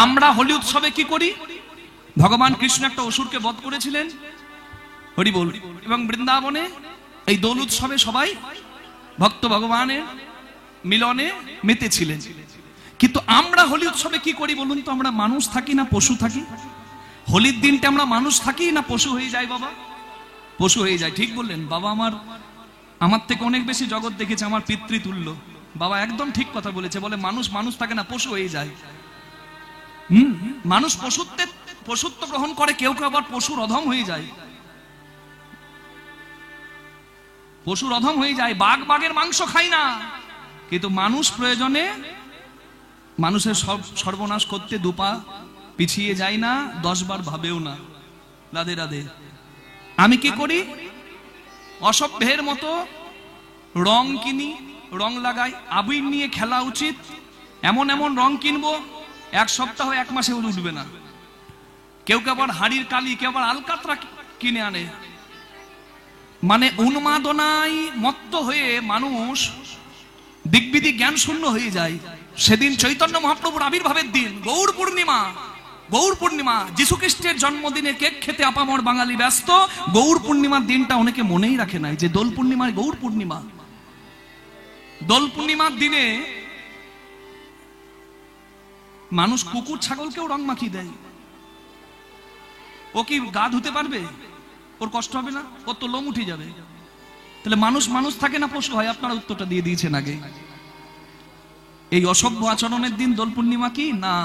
আমরা হোলি উৎসবে কি করি? ভগবান কৃষ্ণ একটা অসুরকে বধ করেছিলেন, হরি বল, এবং বৃন্দাবনে এই দোল উৎসবে সবাই ভক্ত ভগবানের মিলনে মেতেছিলেন। কিন্তু আমরা হোলি উৎসবে কি করি বলুন তো? আমরা মানুষ থাকি না পশু থাকি? হোলির দিনটা আমরা মানুষ থাকি না পশু হয়ে যাই? বাবা পশু হয়ে যায়। ঠিক বললেন বাবা, আমার থেকে অনেক বেশি জগৎ দেখেছে, আমার পিতৃতুল্য বাবা, একদম ঠিক কথা বলেছে। বলে মানুষ মানুষ থাকে না, পশু হয়ে যায়। মানুষ পশুত্ব গ্রহণ করে, কেউ কেউ আবার পশুর অধম হয়ে যায়, পশুর অধম হয়ে যায়। বাঘ বাঘের মাংস খায় না, কিন্তু মানুষ প্রয়োজনে মানুষের সর্বনাশ করতে দুপা পিছিয়ে যায় না, 10 বার ভাবেও না। রাধে রাধে। আমি কি করি? অসভ্যের মতো রং কিনি, রং লাগাই। আবির নিয়ে খেলা উচিত। এমন এমন রং কিনবো, 1 সপ্তাহ 1 মাসে উঠবে না। কেউ কেউ আবার হাড়ির কালি, কেউ আবার আলকাতরা কিনে আনে। মানে উন্মাদনায় মত্ত হয়ে মানুষ দিগ্বিদিক জ্ঞান শূন্য হয়ে যায়। সেদিন চৈতন্য মহাপ্রভুর আবির্ভাবের দিন, গৌর পূর্ণিমা। গৌর পূর্ণিমা, যীশু খ্রিস্টের জন্মদিনে কেক খেতে আপামর বাঙালি ব্যস্ত। গৌর পূর্ণিমার দিনটা অনেকে মনেই রাখে নাই, যে দোল পূর্ণিমায় গৌর পূর্ণিমা। দোল পূর্ণিমার দিনে মানুষ কুকুর ছাগলকেও রং মাখিয়ে দেয়। ও কি গা ধুতে পারবে? ওর কষ্ট হবে না? ওর তো লোম উঠে যাবে। তাহলে মানুষ মানুষ থাকে না পশু হয়? আপনারা উত্তরটা দিয়ে দিয়েছেন আগে। এই অসভ্য আচরণের দিন দোল পূর্ণিমা কি না?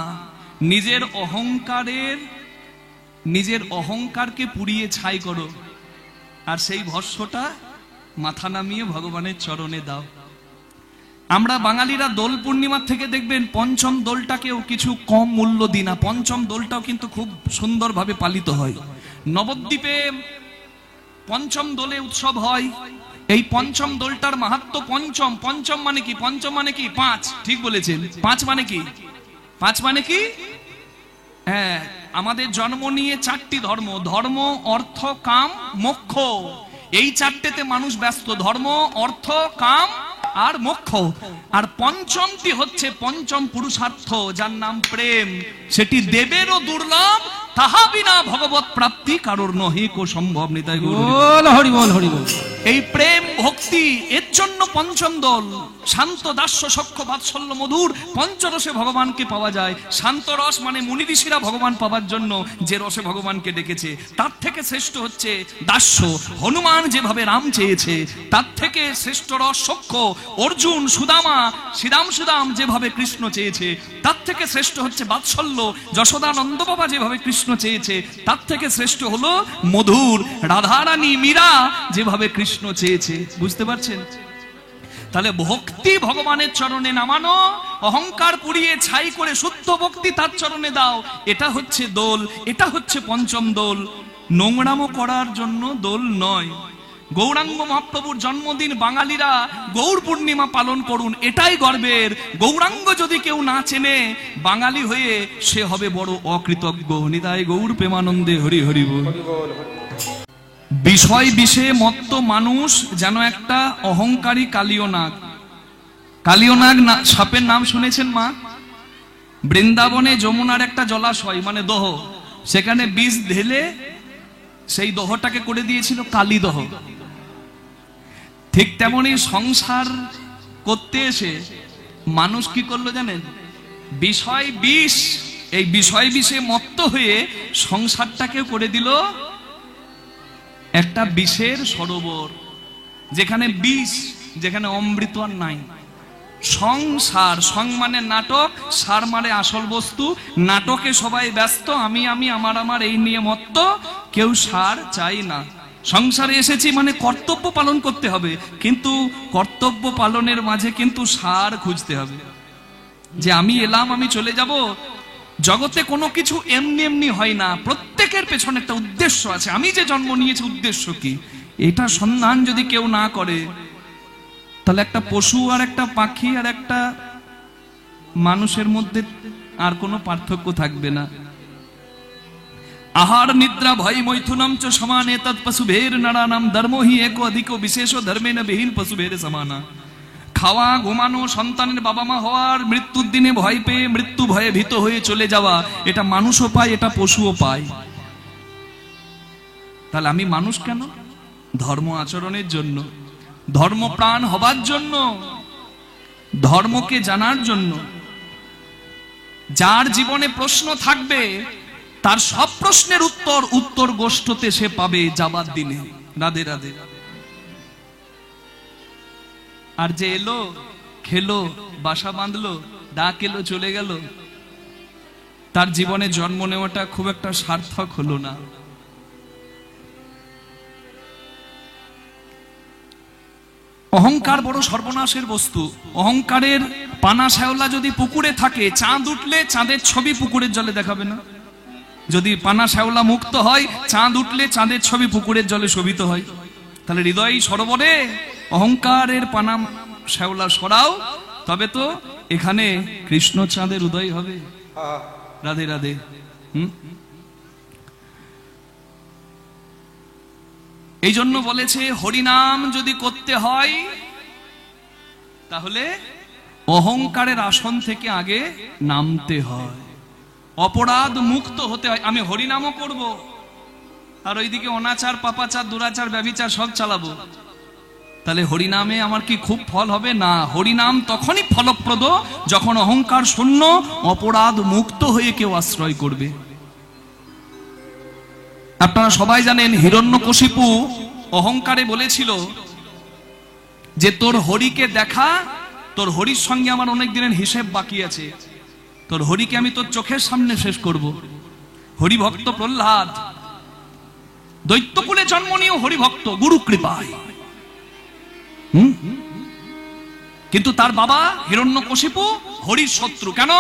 নিজের অহংকারকে পুড়িয়ে ছাই করো, আর সেই ভস্মটা মাথা নামিয়ে ভগবানের চরণে দাও। আমরা বাঙালিরা দোল পূর্ণিমার থেকে দেখবেন পঞ্চম দোলটাকেও কিছু কম মূল্য দিই না। পঞ্চম দোলটাও কিন্তু খুব সুন্দরভাবে পালিত হয়। নবদ্বীপে পঞ্চম দোলে উৎসব হয়। এই পঞ্চম দোলটার মাহাত্ম্য পঞ্চম। পঞ্চম মানে কি? পঞ্চম মানে কি? 5। ঠিক বলেছেন। 5 মানে কি? 5 মানে কি? হ্যাঁ, আমাদের জন্ম নিয়ে 4টি ধর্ম, ধর্ম অর্থ কাম মোক্ষ। এই 4টেতে মানুষ ব্যস্ত, ধর্ম অর্থ কাম আর মোক্ষ। আর পঞ্চমটি হচ্ছে পঞ্চম পুরুষার্থ, যার নাম প্রেম। সেটি দেবেরও দুর্লভ, তাহা বিনা ভগবত প্রাপ্তি কারোর নহে কো সম্ভব। নিতাই বল হরি বল হরি বল। এই প্রেম ভক্তি, এর জন্য পঞ্চম দোল। শান্ত দাস্য সখ্য বাৎসল্য মধুর পঞ্চরসে ভগবানকে পাওয়া যায়। শান্ত রস মানে মুনি ঋষিরা ভগবান পাওয়ার জন্য যে রসে ভগবানকে ডেকেছে, তার থেকে শ্রেষ্ঠ হচ্ছে দাস্য। হনুমান যেভাবে রাম চেয়েছে, তার থেকে শ্রেষ্ঠ রস সখ্য। অর্জুন সুদামা সুদাম যেভাবে কৃষ্ণ চেয়েছে, তার থেকে শ্রেষ্ঠ হচ্ছে বাৎসল্য। যশোদা নন্দ বাবা যেভাবে কৃষ্ণ চেয়েছে, তার থেকে শ্রেষ্ঠ হলো মধুর। রাধারানী মীরা যেভাবে কৃষ্ণ চেয়েছে। বুঝতে পারছেন? তাহলে ভক্তি ভগবানের চরণে নামানো, অহংকার পুড়িয়ে ছাই করে শুদ্ধ ভক্তি তার চরণে দাও। এটা হচ্ছে দোল, এটা হচ্ছে পঞ্চম দোল। নোংরামো করার জন্য দোল নয়। গৌরাঙ্গ মহাপ্রভুর জন্মদিন বাঙালিরা গৌর পূর্ণিমা পালন করুন, এটাই গর্বের। গৌরাঙ্গ যদি কেউ না চেনে বাঙালি হয়ে, সে হবে বড় অকৃতজ্ঞ। নিতাই গৌর প্রেমানন্দে হরি হরি বল। বিষয় বিষে মত্ত মানুষ যেন একটা অহংকারী কালীয় নাগ। কালীয় নাগ সাপের নাম শুনেছেন মা? বৃন্দাবনে যমুনার একটা জলাশয় মানে দহ, সেখানে বিষ ঢেলে সেই দহটাকে করে দিয়েছিল কালী দহ। ঠিক তেমনি সংসার করতে এসে মানুষ কি করলো জানেন? বিষয় বিষ। এই বিষয় বিষে মত্ত হয়ে সংসারটাকে করে দিল একটা বিষের সরোবর, যেখানে বিষ, যেখানে অমৃত আর নাই। সংসার, সং মানে নাটক, সার মানে আসল বস্তু। নাটকে সবাই ব্যস্ত, আমি আমার এই নিয়ে মত্ত, কেউ সার চাই না। সংসারে এসেছি মানে কর্তব্য পালন করতে হবে, কিন্তু কর্তব্য পালনের মাঝে কিন্তু সার খুঁজতে হবে। যে আমি এলাম, আমি চলে যাব। জগতে কোনো কিছু এমনি এমনি হয় না, প্রত্যেকের পেছনে একটা উদ্দেশ্য আছে। আমি যে জন্ম নিয়েছি, উদ্দেশ্য কি, এটা সন্ধান যদি কেউ না করে, তাহলে একটা পশু আর একটা পাখি আর একটা মানুষের মধ্যে আর কোনো পার্থক্য থাকবে না। আহার নিদ্রা ভয় মৈথুনম চ সমানে তৎ পশুভের নারানাম ধর্ম হি এক অধিক বিশেষ ধর্মে ন বিহীন পশুভের সমানা। খাওয়া, ঘুমানো, সন্তানের বাবা মা হওয়ার, মৃত্যুর দিনে ভয় পেয়ে মৃত্যু ভয়ে ভীত হয়ে চলে যাওয়া, এটা মানুষও পায়, এটা পশুও পায়। তাহলে আমি মানুষ কেন? ধর্ম আচরণের জন্য, ধর্মপ্রাণ হবার জন্য, ধর্মকে জানার জন্য। যার জীবনে প্রশ্ন থাকবে তার সব প্রশ্নের উত্তর গোষ্ঠতে সে পাবে যাবার দিনে। রাধে রাধে। আর যে এলো, খেলো, বাসা বাঁধলো, ডাক এলো, চলে গেল, তার জীবনে জন্ম নেওয়াটা খুব একটা সার্থক হলো না। অহংকার বড় সর্বনাশের বস্তু। অহংকারের পানা শ্যাওলা যদি পুকুরে থাকে, চাঁদ উঠলে চাঁদের ছবি পুকুরের জলে দেখাবে না। যদি পানা শ্যাওলা মুক্ত হয়, চাঁদ উঠলে চাঁদের ছবি পুকুরের জলে শোভিত হয়। তাহলে হৃদয় সরোবরে অহংকারের পানা শ্যাওলা সরাও, তবে তো এখানে কৃষ্ণ চাঁদের উদয় হবে। রাধে রাধে। এই জন্য বলেছে হরিনাম যদি করতে হয় তাহলে অহংকারের আসন থেকে আগে নামতে হয়, অপরাধ মুক্ত হতে হয়। আমি হরিনামও করব আর ওইদিকে অনাচার, পাপাচার, দুরাচার, ব্যভিচার সব চালাবো, তাহলে হরিনামে আমার কি খুব ফল হবে? না। হরিনাম তখনই ফলপ্রদ যখন অহংকার শূন্য, অপরাধ মুক্ত হয়ে কেউ আশ্রয় করবে। আপনারা সবাই জানেন হিরণ্যকশিপু অহংকারে বলেছিল যে তোর হরিকে দেখা, তোর হরির সঙ্গে আমার অনেক দিনের হিসেব বাকি আছে, তোর হরিকে আমি তোর চোখের সামনে শেষ করব। হরিভক্ত প্রহ্লাদ দৈত্যকুলে জন্ম নিয়েও হরিভক্ত, গুরু কৃপায়। কিন্তু তার বাবা হিরণ্যকশিপু হরির শত্রু। কেন?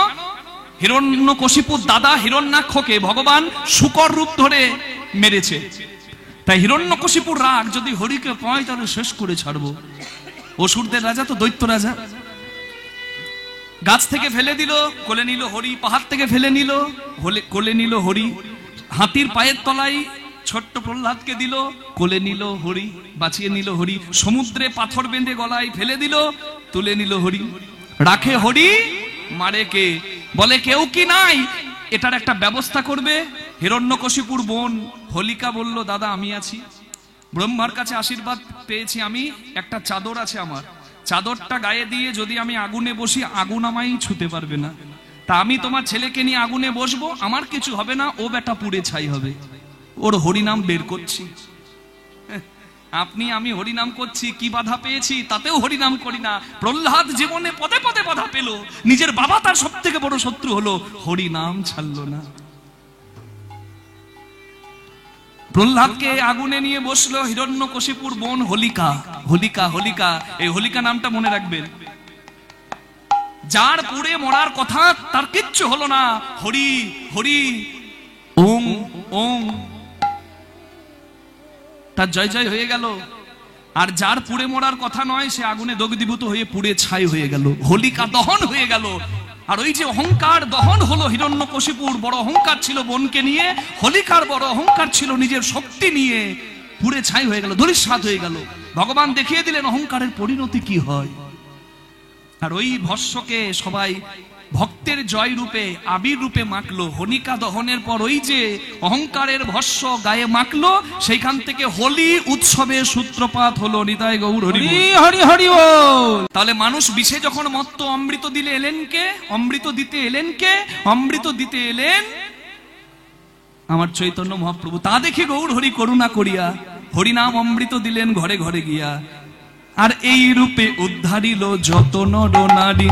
হিরণ্যকশিপুর দাদা হিরণ্যাক্ষকে ভগবান শূকর রূপ ধরে মেরেছে, তাই হিরণ্যকশিপুর রাগ যদি হরিকে পায় তাহলে শেষ করে ছাড়বো। অসুরদের রাজা তো দৈত্য রাজা। গাছ থেকে ফেলে দিল, কোলে নিল হরি। পাহাড় থেকে ফেলে নিল, কোলে নিল হরি। হাতির পায়ের তলায় ছোট্ট প্রহ্লাদকে দিল, কোলে নিল হরি, বাঁচিয়ে নিল হরি। সমুদ্রে পাথর বেঁধে গলায় ফেলে দিল, তুলে নিল হরি। রাখে হরি, মারে কে? বলে কেউ কি নাই, এটার একটা ব্যবস্থা করবে। হিরণ্যকশিপুর বোন হোলিকা বলল, দাদা আমি আছি, ব্রহ্মার কাছে আশীর্বাদ পেয়েছি, আমি একটা চাদর আছে আমার, চাদরটা গায়ে দিয়ে যদি আমি আগুনে বসি, আগুন আমায় ছুতে পারবে না। তা আমি তোমার ছেলেকে নিয়ে আগুনে বসবো, আমার কিছু হবে না, ও বেটা পুড়ে ছাই হবে। ওর হরিনাম বের করছি। আপনি আমি হরিনাম করছি, কি বাধা পেয়েছি? তাতেও হরিনাম করি না। প্রহ্লাদ জীবনে পদে পদে বাধা পেল, নিজের বাবা তার সব থেকে বড় শত্রু হলো, হরিনাম ছাড়লো না। প্রহ্লাদকে আগুনে নিয়ে বসলো হিরণ্যকশিপুর বোন হোলিকা। হোলিকা, হোলিকা, এই হোলিকা নামটা মনে রাখবেন। যার পুড়ে মরার কথা তার কিচ্ছু হলো না, হরি হরি ওং ওং, তার জয় জয় হয়ে গেল। আর যার পুড়ে মরার কথা নয়, সে আগুনে দগ্ধীভূত হয়ে পুড়ে ছাই হয়ে গেল, হোলিকা দহন হয়ে গেল। আর ওই যে অহংকার দহন হলো, হিরণ্যকশিপুর বড় অহংকার ছিল বোনকে নিয়ে, হোলিকার বড় অহংকার ছিল নিজের শক্তি নিয়ে, পুড়ে ছাই হয়ে গেল, ধূলিসাৎ হয়ে গেল। ভগবান দেখিয়ে দিলেন অহংকারের পরিণতি কি হয়। আর ওই ভস্মকে সবাই ভক্তের জয় রূপে, আবির রূপে মাখলো। হোলিকা দহনের পর ওই যে অহংকারের ভস্ম গায়ে মাখলো, সেইখান থেকে হোলি উৎসবের সূত্রপাত হলো। নিতাই গৌর হরি হরি হরি বল। তাহলে মানুষ বিষে যখন মত্ত, অমৃত দিলে এলেন কে? অমৃত দিতে এলেন কে? অমৃত দিতে এলেন আমার চৈতন্য মহাপ্রভু। তা দেখে গৌর হরি করুণা করিয়া হরিনাম অমৃত দিলেন ঘরে ঘরে গিয়া। আর এই রূপে উদ্ধারিল যত নর নারী,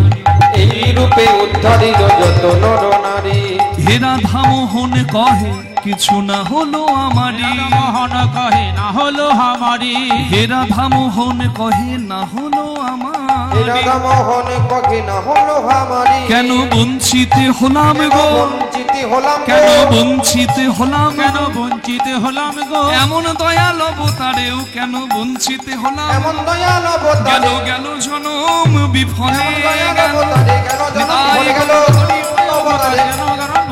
এই রূপে উদ্ধারিল যত নর নারী। হে রাধা মোহন কহে কিছু না হলো আমারি, মোহন কহে না হলো আমারি। হে রাধা মোহন কহে না হলো আমারি, রাধা মোহন কহে না হলো আমারি। কেন বঞ্চিত হলাম গো, বঞ্চিত হলাম, কেন বঞ্চিত হলাম, কেন বঞ্চিত হলাম গো। এমন দয়াল অবতারেও কেন বঞ্চিত হলাম, এমন দয়াল গেল অবতারে, গেল জনম বিফলে, দয়াল অবতারে গেল জনম ভরে গেল, অবতারে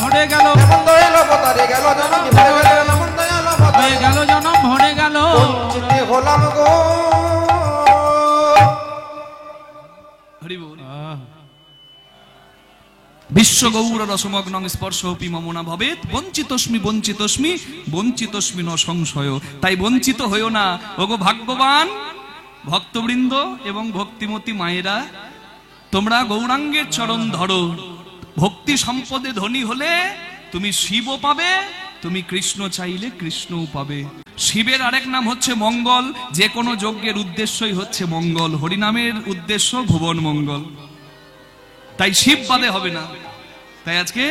ভরে গেল, এমন দয়াল অবতারে গেল জনম ভরে গেল, এমন দয়াল অবতারে গেল জনম ভরে গেল। বঞ্চিত হলাম গো। বিশ্ব গৌর রসমগ্নং স্পর্শপি মমনা ভবেত বঞ্চিতস্মি বঞ্চিতস্মি বঞ্চিতস্মি ন সংশয়। তাই বঞ্চিত হইও না ওগো ভাগ্যবান ভক্তবৃন্দ এবং ভক্তিমতী মায়েরা, তোমরা গৌরাঙ্গের চরণ ধরো। ভক্তি সম্পদে ধনী হলে তুমি শিবও পাবে, তুমি কৃষ্ণ চাইলে কৃষ্ণও পাবে। শিবের আরেক নাম হচ্ছে মঙ্গল। যে কোনো যজ্ঞের উদ্দেশ্যই হচ্ছে মঙ্গল, হরিনামের উদ্দেশ্য ভুবন মঙ্গল। তাই শিব বাদে হবে না। তাই আজকে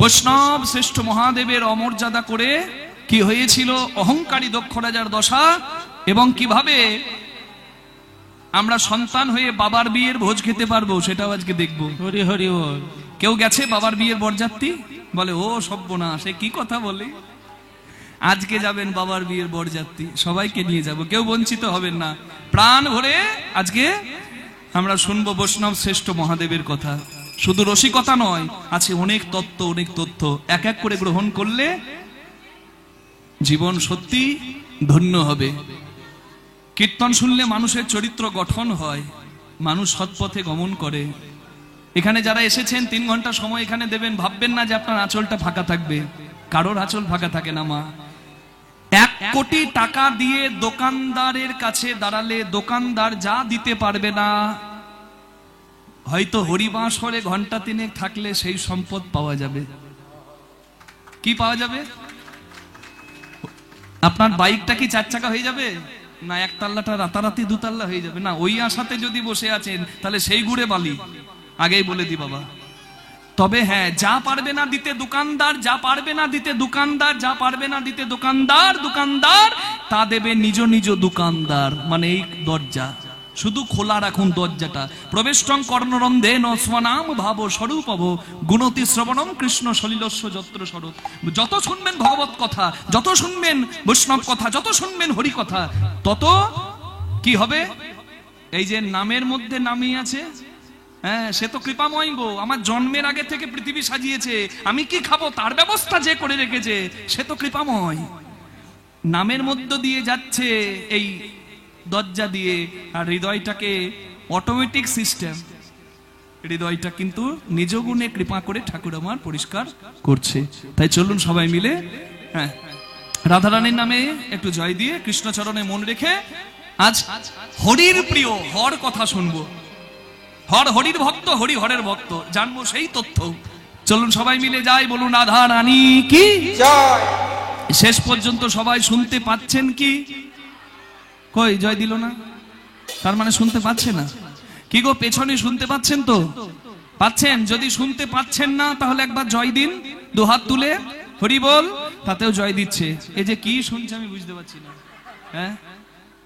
বৈষ্ণব শ্রেষ্ঠ মহাদেবের অমর্যাদা করে কি হয়েছিল অহংকারী দক্ষ রাজার দশা, এবং কিভাবে আমরা সন্তান হয়ে বাবার বিয়ের ভোজ খেতে পারবো সেটাও আজকে দেখবো। হরি হরি বল। কেউ গেছে বাবার বিয়ের বরযাত্রী? বলে ও সর্বনাশ, সে কি কথা বলে। আজকে যাবেন বাবার বিয়ের বরযাত্রী, সবাইকে নিয়ে যাব, কেউ বঞ্চিত হবেন না। প্রাণ ভরে আজকে আমরা শুনবো বৈষ্ণব শ্রেষ্ঠ মহাদেবের কথা। শুধু রসিকতা নয়, আছে অনেক তত্ত্ব, অনেক তথ্য। এক এক করে গ্রহণ করলে জীবন সত্যি ধন্য হবে। কীর্তন শুনলে মানুষের চরিত্র গঠন হয়, মানুষ সৎপথে গমন করে। এখানে যারা এসেছেন 3 ঘন্টা সময় এখানে দেবেন, ভাববেন না যে আপনার আঁচলটা ফাঁকা থাকবে। কারোর আঁচল ফাঁকা থাকে না মা। 1 কোটি টাকা দিয়ে দোকানদারের কাছে দাঁড়ালে দোকানদার যা দিতে পারবে না, হয়তো হরিবাসরে ঘন্টা 3 থাকলে সেই সম্পদ পাওয়া যাবে। কি পাওয়া যাবে? আপনার বাইকটা কি 4 চাকা হয়ে যাবে? না, 1 তাল্লাটা রাতারাতি 2 তাল্লা হয়ে যাবে না। ওই আশাতে যদি বসে আছেন তাহলে সেই গুড়ে বালি, আগেই বলে দি বাবা। তবে হ্যাঁ, যা পারবে না দিতে দোকানদার, যা পারবে না দিতে দোকানদার, যা পারবে না দিতে দোকানদার, দোকানদার তা দেবে নিজ নিজ দোকানদার। মানে এই দরজা শুধু খোলা রাখুন দরজাটা। প্রবেষ্টং কর্ণরন্ধে ন স্বনাম ভাব স্বরূপব গুণতি শ্রবণম কৃষ্ণ সলিলস্য যত্র স্বরূপ। যত শুনবেন ভগবত কথা, যত শুনবেন বৈষ্ণব কথা, যত শুনবেন হরি কথা, তত কি হবে? এই যে নামের মধ্যে নামই আছে, হ্যাঁ, সে তো কৃপাময় গো। আমার জন্মের আগে থেকে পৃথিবী সাজিয়েছে, আমি কি খাবো তার ব্যবস্থা যে করে রেখেছে, সে তো কৃপাময়। নামের মধ্য দিয়ে যাচ্ছে এই দরজা দিয়ে, আর হৃদয়টাকে অটোমেটিক সিস্টেম, হৃদয়টা কিন্তু নিজ গুণে কৃপা করে ঠাকুর আমার পরিষ্কার করছে। তাই চলুন সবাই মিলে হ্যাঁ রাধারানীর নামে একটু জয় দিয়ে কৃষ্ণচরণে মন রেখে আজ হরির প্রিয় হর কথা শুনবো। হর হরির ভক্ত, হরি হরের ভক্ত, জানবো সেই তথ্য। চলুন সবাই মিলে যাই, বলুন রাধা রানী কি জয়। শেষ পর্যন্ত সবাই শুনতে পাচ্ছেন কি? কই জয় দিল না, তার মানে শুনতে পাচ্ছে না। কি গো পেছনে শুনতে পাচ্ছেন তো? পাচ্ছেন? যদি শুনতে পাচ্ছেন না তাহলে একবার জয় দিন, 2 হাত তুলে হরি বল, তাতেও জয় দিচ্ছে। এই যে কি শুনছে আমি বুঝতে পারছি না। হ্যাঁ,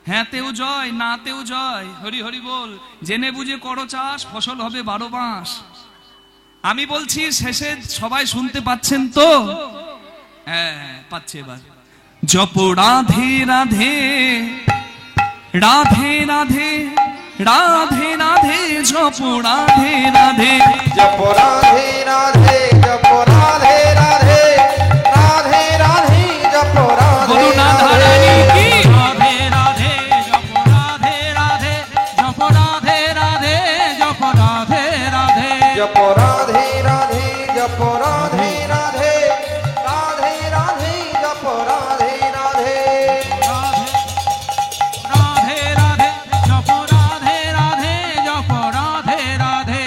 হ্যাঁ তেও জয়, না তেও জয়, হরি হরি বল। জেনে বুঝে করো চাষ, ফসল হবে 12 মাস। আমি বলছি শেষে সবাই শুনতে পাচ্ছেন তো? হ্যাঁ পাচ্ছে। এবার জপ রাধে রাধে রাধে রাধে রাধে রাধে, জপ রাধে রাধে, জপ রাধে রাধে, জপ রাধে রাধে, রাধে রাধে, জপ রাধে বলুন রাধা রানী কি রাধে রাধে, জপ রাধে রাধে, জপ রাধে রাধে, জপ রাধে রাধে, জপ রাধে রাধে, জপ রাধে রাধে, রাধে রাধে, জপ রাধে রাধে, রাধে রাধে, জপ রাধে রাধে, জপ রাধে রাধে।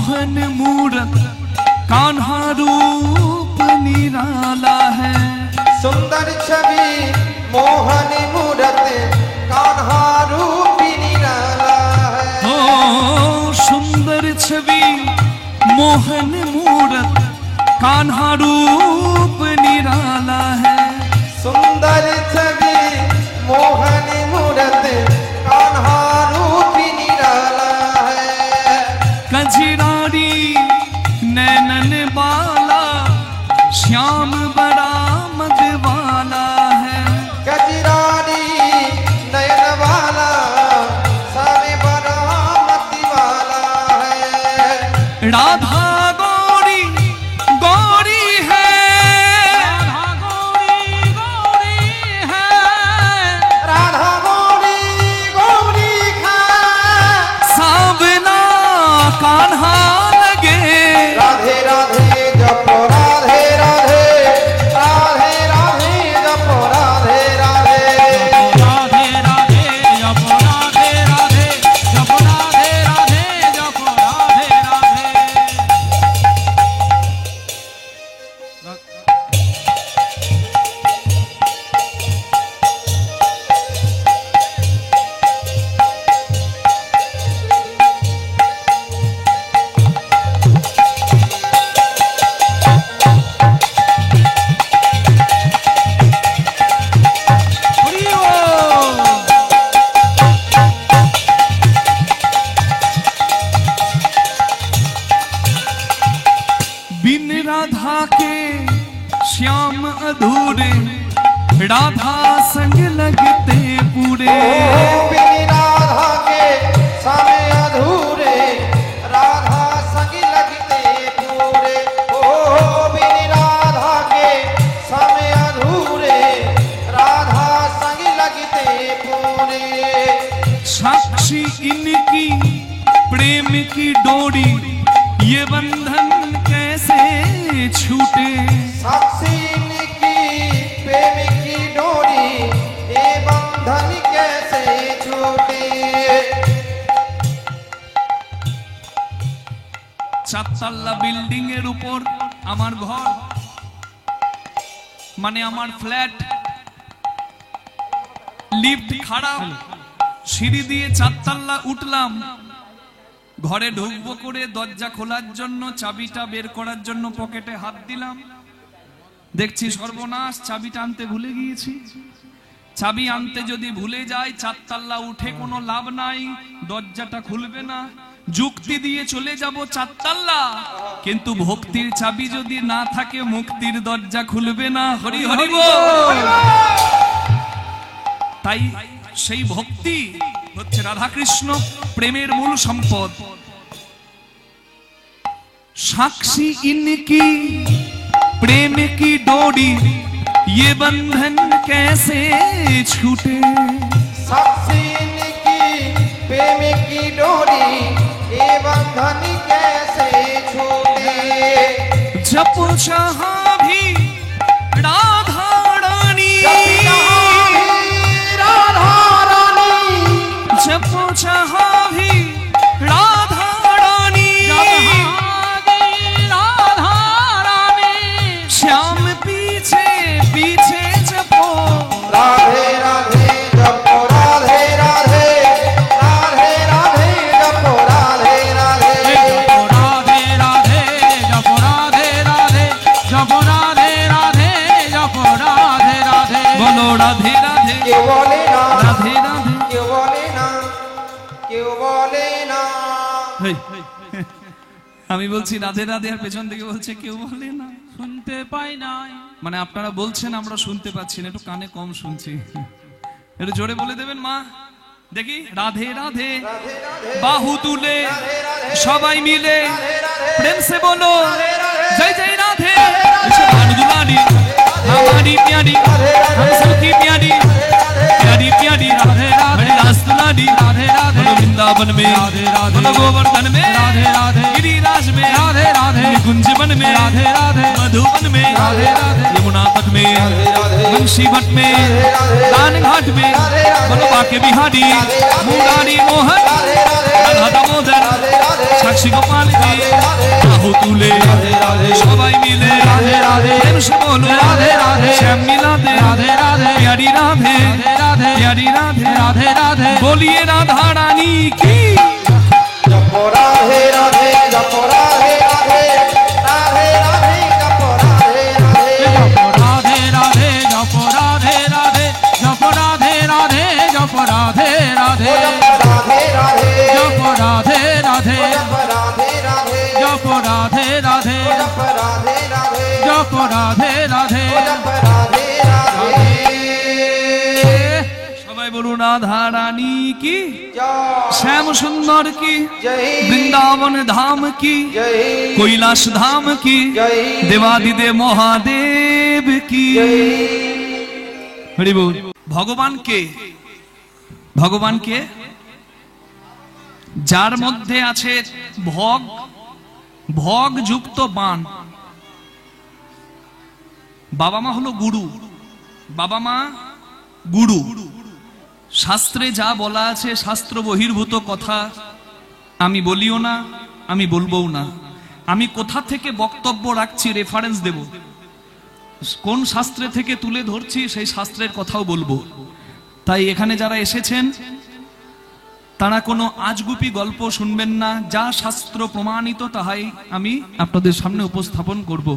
मोहन मूरत कान्हा रूप निराला है। सुंदर छवि मोहन मूरत कान्हा रूप निराला है। ओ सुंदर छवि मोहन मूरत कान्हा रूप निराला है। सुंदर छवि मोहन मूरत कान्हा रूप निराला है। कजरारी नैनन बाला श्याम बड़ा मदवाला है। गजरानी नयन वाला सामे बड़ा मति वाला है। राधा गौरी गौरी है। राधा गौरी गौरी है। राधा गौरी गौरी है। सावना कान्हा लगे। राधे राधे जपो राधे राधे, राधे राधे जपो राधे राधे। राधे राधे जपो राधे राधे, जपो राधे राधे, जपो राधे राधे। बिन राधा के श्याम अधूरे, राधा संग लगते पूरे। बिन राधा के सामे अधूरे, राधा संग लगते पूरे। ओ बिन राधा के सामे अधूरे, राधा संग लगते पूरे। साक्षी इनकी प्रेम की डोरी, ये बंधन कैसे छूटे। साक्षी की प्रेम की डोरी, ये बंधन कैसे छूटे। চারতলা বিল্ডিং এর উপর আমার ঘর, মানে আমার ফ্ল্যাট। লিফট খারাপ, সিঁড়ি দিয়ে চারতলা উঠলাম। ঘরে ঢুকবো করে দরজা খোলার জন্য চাবিটা বের করার জন্য পকেটে হাত দিলাম। দেখছি সর্বনাশ, চাবিটা আনতে ভুলে গিয়েছি। চাবি আনতে যদি ভুলে যাই, চারতলা উঠে কোনো লাভ নাই, দরজাটা খুলবে না। যুক্তি দিয়ে চলে যাব চারতলা, কিন্তু ভক্তির চাবি যদি না থাকে, মুক্তির দরজা খুলবে না। হরি হরি বল। তাই সেই ভক্তি হচ্ছে রাধা কৃষ্ণ প্রেমের মূল সম্পদ। साक्षी इनकी प्रेम की डोरी, ये बंधन कैसे छूटे। साक्षी की प्रेम की डोरी, ये बंधन कैसे छूटे। जप चाहा भी राधा रानी, राधा रानी। जप चाहा भी राधा रानी, श्याम पीछे पीछे जपो। राधे राधे जपो राधे राधे, राधे राधे जपो राधे राधे। राधे राधे जपो राधे राधे, जपो राधे राधे, जपो राधे राधे। बोलो राधे राधे, क्यों बोले ना, राधे राधे। क्यों बोले ना, क्यों बोले ना। হেই, আমি বলছি রাধে রাধে, আর পেছন থেকে বলছে কেউ বলে না। শুনতে পাই নাই। মানে আপনারা বলছেন, আমরা শুনতে পাচ্ছি না, একটু কানে কম শুনছি। একটু জোরে বলে দেবেন মা, দেখি। রাধে রাধে, বাহু তুলে সবাই মিলে প্রেম সে বলো জয় জয় রাধে। भानु दुलारी हमारी प्यारी, हम सबकी प्यारी, प्यारी प्यारी राधे राधे। रास दुलारी राधे राधे, वृंदावन में राधे राधे, गोवर्धन में राधे राधे, गिरिराज में राधे राधे, कुंजवन में राधे राधे, मधुवन में राधे राधे, यमुना तट में बंशी भट्ट में, दान घाट में, बोलो बाके बिहारी मुरारी मोहन, राधा দামোদর রাধে রাধে সাক্ষী গোপাল রাধে রাধে বাহু তুলে রাধে রাধে সবাই মিলে রাধে রাধে প্রেম সে বলো রাধে রাধে শ্যাম মিলাদে রাধে রাধে প্যারি রাধে রাধে রাধে প্যারি রাধে রাধে রাধে বলিয়ে রাধা রানী কি জপ রাধে রাধে জপ রাধে রাধে রাধে রাধে জপ রাধে রাধে জপ রাধে রাধে জপ রাধে রাধে জপ রাধে রাধে জপ রাধে রাধে জপ রাধে রাধে জপ রাধে রাধে জপ রাধে রাধে জপ রাধে রাধে জপ রাধে রাধে সবাই বলুন রাধা রানী কি জয় শ্যাম সুন্দর কি জয় বৃন্দাবন ধাম কি জয় কৈলাস ধাম কি জয় দেবাদিদেব মহাদেব কি জয় হরি বল। ভগবান কে? ভগবান কে? যার মধ্যে আছে ভগ, ভগ যুক্ত বাণ। বাবা মা হলো গুরু, বাবা মা গুরু। শাস্ত্রে যা বলা আছে শাস্ত্র বহির্ভূত কথা আমি বলিও না, আমি বলবোও না। আমি কোথা থেকে বক্তব্য রাখছি রেফারেন্স দেব, কোন শাস্ত্রে থেকে তুলে ধরছি সেই শাস্ত্রের কথাও বলবো। তাই এখানে যারা এসেছেন তারা কোনো আজগুপি গল্প শুনবেন না, যা শাস্ত্র প্রমাণিত তাহাই আমি আপনাদের সামনে উপস্থাপন করব।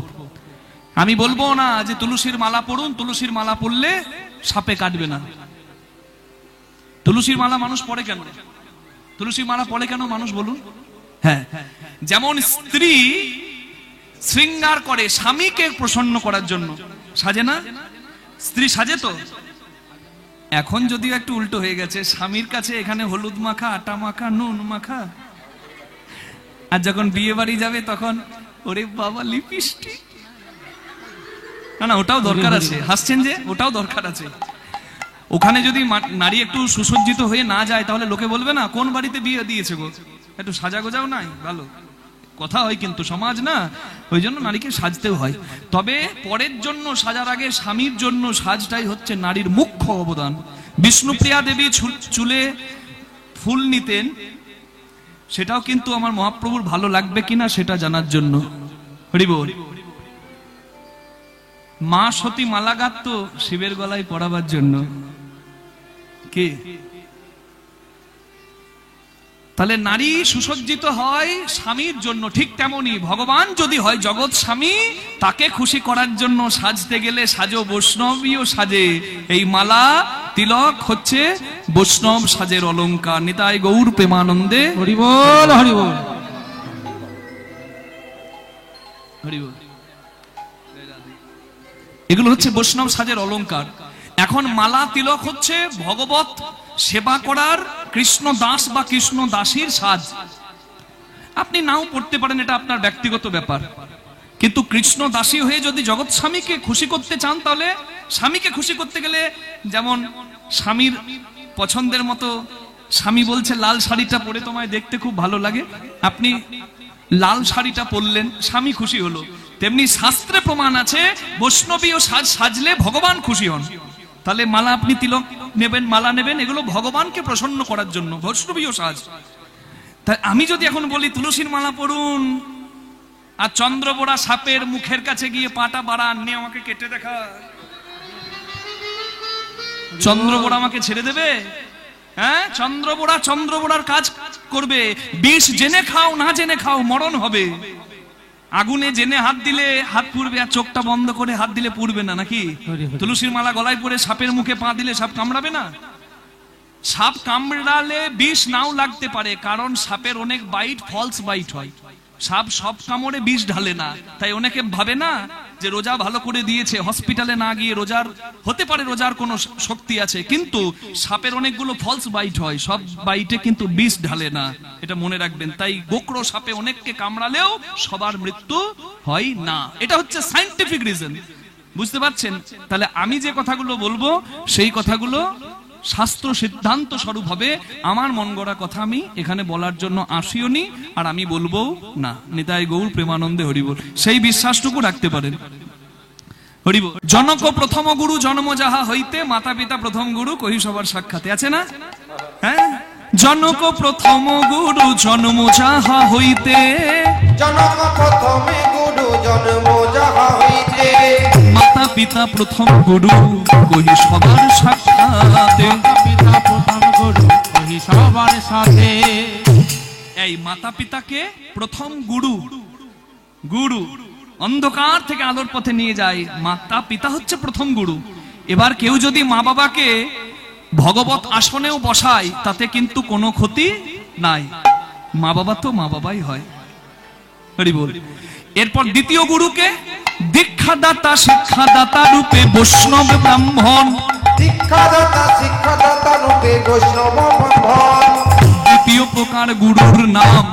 আমি বলবো না যে তুলসীর মালা পড়ুন, তুলসীর মালা পড়লে সাপে কাটবে না। তুলসীর মালা মানুষ পড়ে কেন? তুলসীর মালা পড়ে কেন মানুষ বলুন? হ্যাঁ, যেমন স্ত্রী শৃঙ্গার করে স্বামীকে প্রসন্ন করার জন্য, সাজে না? স্ত্রী সাজে তো। এখন যদিও একটু উল্টো হয়ে গেছে, স্বামীর কাছে এখানে হলুদ মাখা, আটা মাখা, নুন মাখা, আর যখন বিয়ে বাড়ি যাবে তখন ওরে বাবা লিপস্টিক। না না, ওটাও দরকার আছে। হাসছেন যে, ওটাও দরকার আছে। ওখানে যদি নারী একটু সুসজ্জিত হয়ে না যায় তাহলে লোকে বলবে না কোন বাড়িতে বিয়ে দিয়েছে গো, একটু সাজা গোজাও নাই, ভালো কথা হয় কিন্তু সমাজ না, ওই জন্য নারীকে সাজতেও হয়। তবে পরের জন্য সাজার আগে স্বামীর জন্য সাজটাই হচ্ছে নারীর মুখ্য অবদান। বিষ্ণুপ্রিয়া দেবী চুলে ফুল নিতেন, সেটাও কিন্তু আমার মহাপ্রভুর ভালো লাগবে কিনা সেটা জানার জন্য। হরি বল। মা সতী মালা গাঁথত শিবের গলায় পরাবার জন্য। কে? তাহলে নারী সুসজ্জিত হয় স্বামীর জন্য, ঠিক তেমনি ভগবান যদি হয় জগৎ স্বামী, তাকে খুশি করার জন্য সাজতে গেলে সাজো বৈষ্ণবীয় সাজে। এই মালা তিলক হচ্ছে বৈষ্ণব সাজের অলংকার। নিতাই গৌর প্রেমানন্দে হরি বল হরি বল হরি বল। এগুলো হচ্ছে বৈষ্ণব সাজের অলংকার। এখন মালা তিলক হচ্ছে ভগবত সেবা করার কৃষ্ণ দাস বা কৃষ্ণ দাসীর সাজ। আপনি নাও পড়তে পারেন, এটা আপনার ব্যক্তিগত ব্যাপার, কিন্তু কৃষ্ণ দাসী হয়ে যদি জগৎ স্বামীকে খুশি করতে চান তাহলে স্বামীকে খুশি করতে গেলে যেমন স্বামীর পছন্দের মতো, স্বামী বলছে লাল শাড়িটা পরে তোমায় দেখতে খুব ভালো লাগে, আপনি লাল শাড়িটা পরলেন, স্বামী খুশি হলো। তেমনি শাস্ত্রে প্রমাণ আছে বৈষ্ণবীয় সাজ সাজলে ভগবান খুশি হন। তাহলে মালা আপনি তিলক নেবেন, মালা নেবেন, এগুলো ভগবানকে প্রসন্ন করার জন্য বৈষ্ণবীয় সাজ। তাই আমি যদি এখন বলি তুলসীর মালা পড়ুন আর চন্দ্রবোড়া সাপের মুখের কাছে গিয়ে পাটা বাড়ান, নিয়ে আমাকে কেটে দেখা, চন্দ্রবোড়া আমাকে ছেড়ে দেবে? হ্যাঁ, চন্দ্রবোড়ার কাজ করবে। বিষ জেনে খাও না জেনে খাও, মরণ হবে। আগুনে জেনে হাত দিলে হাত পুড়বে, আর চোখটা বন্ধ করে হাত দিলে পুড়বে না নাকি? তুলসীর মালা গলায় পরে সাপের মুখে পা দিলে সাপ কামড়াবে না? সাপ কামড়ালে বিষ নাও লাগতে পারে, কারণ সাপের অনেক বাইট ফলস বাইট হয়। সাপ সব কামড়ে বিষ ঢালে না। তাই অনেকে ভাবে না যে রোজা ভালো করে দিয়েছে, হসপিটালে না গিয়ে রোজার হতে পারে, রোজার কোনো শক্তি আছে, কিন্তু সাপের অনেকগুলো ফলস বাইট হয়, সব বাইটে কিন্তু বিষ ঢালে না, এটা মনে রাখবেন। তাই গোকরো সাপে অনেককে কামড়ালেও সবার মৃত্যু হয় না। এটা হচ্ছে সায়েন্টিফিক রিজন, বুঝতে পারছেন? তাহলে আমি যে কথাগুলো বলবো সেই কথাগুলো শাস্ত্র সিদ্ধান্ত স্বরূপ হবে। আমার মন গড়া কথা আমি এখানে বলার জন্য আসিওনি, আর আমি বলবো না। নিতাই গৌর প্রেমানন্দে হরিবল। সেই বিশ্বাসটুকু রাখতে পারেন। হরিবল। জনক প্রথম গুরু জন্ম যাহা হইতে, মাতা পিতা প্রথম গুরু কহি সবার সাক্ষাতে, আছে না? হ্যাঁ, জনক প্রথম গুরু জন্ম যাহা হইতে, জনক প্রথমে গুরু জন্ম যাহা হইতে, মাতা পিতা প্রথম গুরু কহি সবার সাক্ষাতে। পিতা প্রথম গুরু কহি সবার সাথে। এই মাতা পিতাকে প্রথম গুরু, গুরু অন্ধকার থেকে আলোর পথে নিয়ে যায়, মাতা পিতা হচ্ছে প্রথম গুরু। এবার কেউ যদি মা বাবাকে ভগবত আসনেও বসায় তাতে কিন্তু কোনো ক্ষতি নাই, মা বাবা তো মা বাবাই হয়। হরি বল। এরপর দ্বিতীয় গুরুকে দীক্ষাদাতা শিক্ষাদাতা রূপে বৈষ্ণব ব্রাহ্মণ, দীক্ষাদাতা শিক্ষাদাতা রূপে বৈষ্ণব ব্রাহ্মণ। দ্বিতীয় প্রকার গুরুর নাম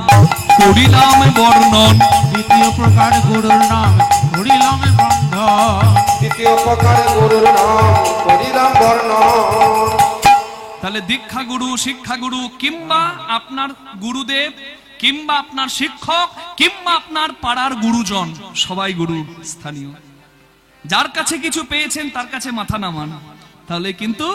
করিলাম বর্ণন, দ্বিতীয় প্রকার গুরুর নাম করিলাম বন্ধন। দ্বিতীয় প্রকার গুরুর নাম করিলাম বর্ণন। তাহলে দীক্ষা গুরু, শিক্ষা গুরু, কিংবা আপনার গুরুদেব, কিংবা আপনার শিক্ষক, কিংবা আপনার পাড়ার গুরুজন, সবাই গুরু স্থানীয়। যার কাছে কিছু পেয়েছেন তার কাছে মাথা নামান, তাহলে কিন্তু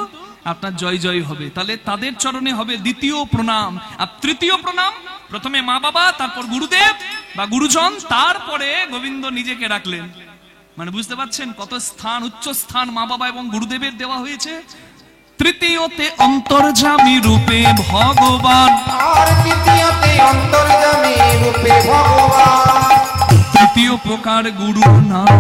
আপনার জয় জয় হবে। তাহলে তাদের চরণে হবে দ্বিতীয় প্রণাম। আর তৃতীয় প্রণাম প্রথমে মা বাবা, তারপর গুরুদেব বা গুরুজন, তারপরে গোবিন্দ নিজেকে রাখলেন। মানে বুঝতে পারছেন কত স্থান, উচ্চ স্থান মা বাবা এবং গুরুদেবের দেওয়া হয়েছে। তৃতীয়তে অন্তর্যামী রূপে ভগবান, আর তৃতীয়তে অন্তর্যামী রূপে ভগবান। তৃতীয় প্রকার গুরুর নাম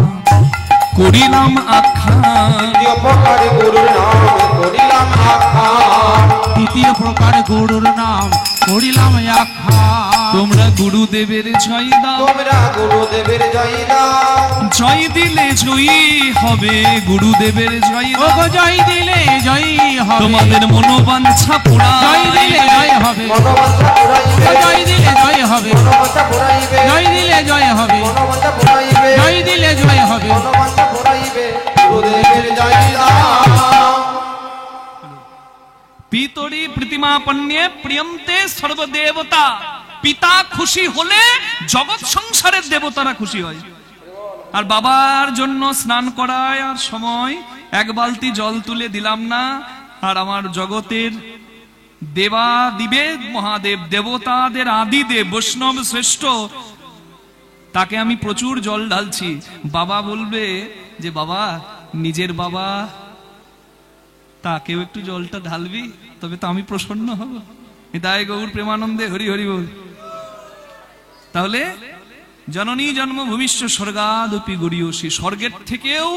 করিলাম আখ্যান, তৃতীয় প্রকার গুরুর নাম করিলাম আখ্যান। তৃতীয় প্রকার গুরুর নাম করিলাম আখ্যান। তোমরা গুরুদেবের জয় দাও, তোমরা গুরুদেবের জয় দাও। জয় দিলে জয়ী হবে গুরুদেবের জয় ও দাও। গো জয় দিলে জয় হবে, তোমাদের মনোবাঞ্ছা পুরা, জয় দিলে জয় হবে, মনোবাঞ্ছা পুরাইবে, ও জয় দিলে জয় হবে, মনোবাঞ্ছা পুরাইবে, জয় দিলে জয় হবে, মনোবাঞ্ছা পুরাইবে, জয় দিলে জয় হবে। মনোবাঞ্ছা পুরাইবে, গুরুদেবের জয় দাও। পিতরি প্রতিমাপন্যে প্রিয়ন্তে সর্বদেবতা। পিতা খুশি হলে জগৎ সংসারের দেবতারা খুশি হয়। আর বাবার জন্য স্নান করায় আর সময় এক বালতি জল তুলে দিলাম না, আর আমার জগতের দেবা দিবে মহাদেব, দেবতাদের আদিদেব বৈষ্ণব শ্রেষ্ঠ, তাকে আমি প্রচুর জল ঢালছি। বাবা বলবে যে বাবা নিজের বাবা, তাকেও একটু জলটা ঢালবি, তবে তো আমি প্রসন্ন হব। হৃদয় গৌর প্রেমানন্দে হরি হরি বল। তাহলে জননী জন্মভূমিষ্ঠ স্বর্গাদপি গরীয়সী, স্বর্গের থেকেও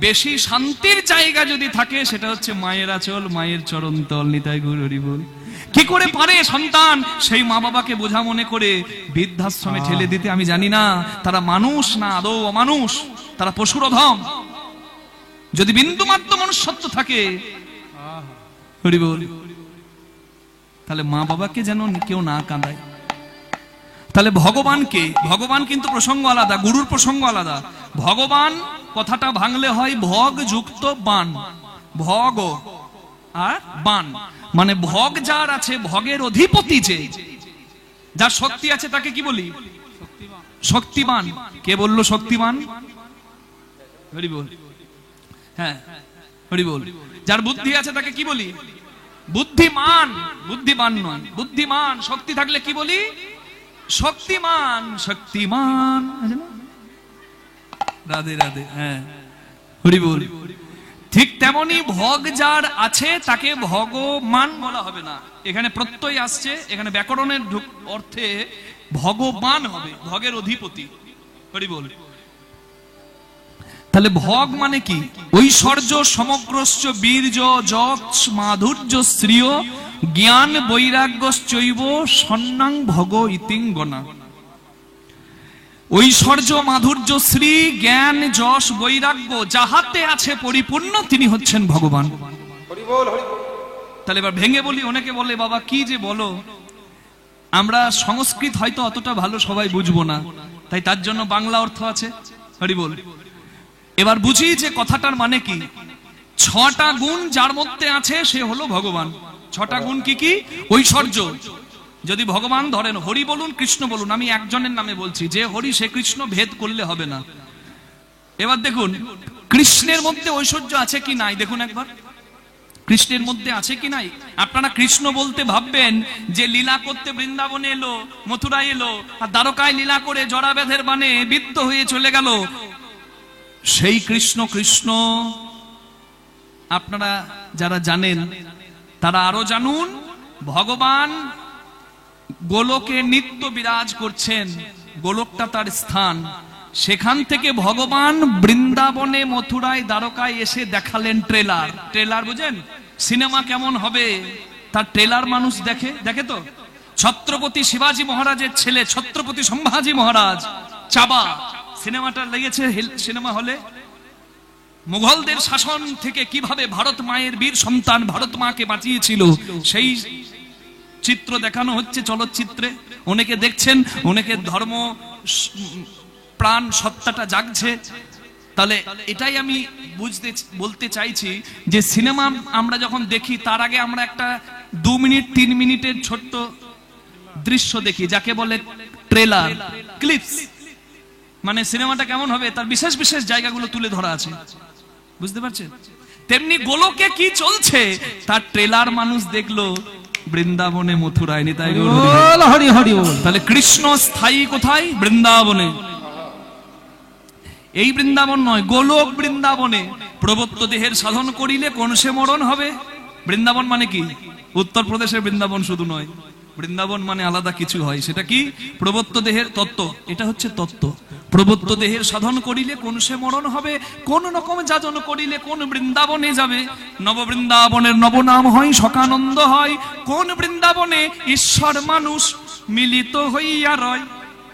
বেশি শান্তির জায়গা যদি থাকে সেটা হচ্ছে মায়ের আঁচল, মায়ের চরণ তল। নিতাই গৌর হরি বল। কি করে পারে সন্তান সেই মা বাবাকে বোঝা মনে করে বৃদ্ধাশ্রমে ঠেলে দিতে? আমি জানি না তারা মানুষ না আদৌ অমানুষ, তারা পশুর অধম। যদি বিন্দুমাত্র মনুষ্যত্ব থাকে হরি বল, তাহলে মা বাবাকে যেন কেউ না কাঁদায়। তাহলে ভগবানকে, ভগবান কিন্তু প্রসঙ্গ আলাদা, গুরুর প্রসঙ্গ আলাদা। ভগবান কথাটা ভাঙলে হয় ভগ যুক্ত বান, ভগ আর বান, মানে ভগ যার আছে, ভগের অধিপতি যে, যার শক্তি আছে তাকে কি বলি? শক্তিমান। কে বললো শক্তিমান? হরি বল। হ্যাঁ হরি বল। যার বুদ্ধি আছে তাকে কি বলি? বুদ্ধিমান। বুদ্ধিমান নয়, বুদ্ধিমান। শক্তি থাকলে কি বলি? শক্তিমান। শক্তিমান। রাধে রাধে। হ্যাঁ হরি বল। ঠিক তেমনি ভগ যার আছে তাকে ভগবান বলা হবে না, এখানে প্রত্যয় আসছে, এখানে ব্যাকরণের অর্থে ভগবান হবে, ভগের অধিপতি। হরি বল। তাহলে ভগ মানে কি? ঐশ্বর্য সমগ্রস্য বীর্য যশ মাধুর্য শ্রিয় জ্ঞান বৈরাগ্যশ্চৈব সন্নাং ভগ ইতিং গণা। ঐশ্বর্য মাধুর্য শ্রী জ্ঞান যশ বৈরাগ্য যাহাতে আছে পরিপূর্ণ তিনি হচ্ছেন ভগবান। হরি বল, হরি বল। তাহলে এবার ভেঙে বলি। অনেকে বলে বাবা কি যে বলো, আমরা সংস্কৃত হয়তো অতটা ভালো সবাই বুঝবো না, তাই তার জন্য বাংলা অর্থ আছে। হরি বল। এবার বুঝি যে কথাটার মানে কি। ছটা গুণ যার মধ্যে আছে সে হলো ভগবান। ছটা গুণ কি কি? ঐশ্বর্য। যদি ভগবান ধরেন, হরি বলুন কৃষ্ণ বলুন, আমি একজনের নামে বলছি, যে হরি সে কৃষ্ণ ভেদ করলে হবে না। এবার দেখুন কৃষ্ণের মধ্যে ঐশ্বর্য আছে কি নাই, দেখুন একবার। কৃষ্ণের মধ্যে আছে কি নাই? আপনারা কৃষ্ণ বলতে ভাববেন যে লীলা করতে বৃন্দাবনে এলো, মথুরায় এলো, আর দ্বারকায় লীলা করে জরাবেধের বানে বিদ্ধ হয়ে চলে গেল। সেই কৃষ্ণ কৃষ্ণ আপনারা যারা জানেন তারা আরো জানুন, ভগবান গোলকে নিত্য বিরাজ করছেন, গোলকটা তার স্থান। সেখান থেকে ভগবান বৃন্দাবনে, মথুরায়, দ্বারকায় এসে দেখালেন ট্রেলার। ট্রেলার বুঝেন? সিনেমা কেমন হবে তার ট্রেলার মানুষ দেখে, দেখে তো। ছত্রপতি শিবাজী মহারাজের ছেলে ছত্রপতি সম্ভাজি মহারাজ চাবা সিনেমাটা লেগেছে সিনেমা হলে। মুঘলদের শাসন থেকে কিভাবে ভারত মায়ের বীর সন্তান ভারত মাকে বাঁচিয়েছিল সেই চিত্র দেখানো হচ্ছে চলচ্চিত্রে। অনেকে দেখছেন, অনেকে ধর্ম প্রাণ সত্তাটা জাগছে। তাহলে এটাই আমি বলতে চাইছি যে সিনেমা আমরা যখন দেখি তার আগে আমরা একটা 2 মিনিট 3 মিনিটের ছোট্ট দৃশ্য দেখি, যাকে বলে ট্রেলার, ক্লিপস। মানে সিনেমাটা কেমন হবে তার বিশেষ বিশেষ জায়গাগুলো তুলে ধরা আছে, বুঝতে পারছেন? তেমনি গোলকে কি চলছে তার ট্রেলার মানুষ দেখলো বৃন্দাবনে, মথুরায়। নিতাই গৌর হরি হরি বল। তাহলে কৃষ্ণ স্থায়ী কোথায়? বৃন্দাবনে। এই বৃন্দাবন নয়, গোলক বৃন্দাবনে। প্রবত্ত দেহের সাধন করিলে কোন সে মরণ হবে। বৃন্দাবন মানে কি? উত্তরপ্রদেশের বৃন্দাবন শুধু নয়, বৃন্দাবন মানে আলাদা কিছু হয়। সেটা কি? প্রবত্ত দেহের তত্ত্ব। এটা হচ্ছে তত্ত্ব। প্রবত্ত দেহের সাধন করিলে কোন সে মরণ হবে, কোন রকম যাজন করিলে কোন বৃন্দাবনে যাবে। নব বৃন্দাবনের নবনাম হয়, শোকানন্দ হয়। কোন বৃন্দাবনে ঈশ্বর মানুষ মিলিত হইয়া রয়।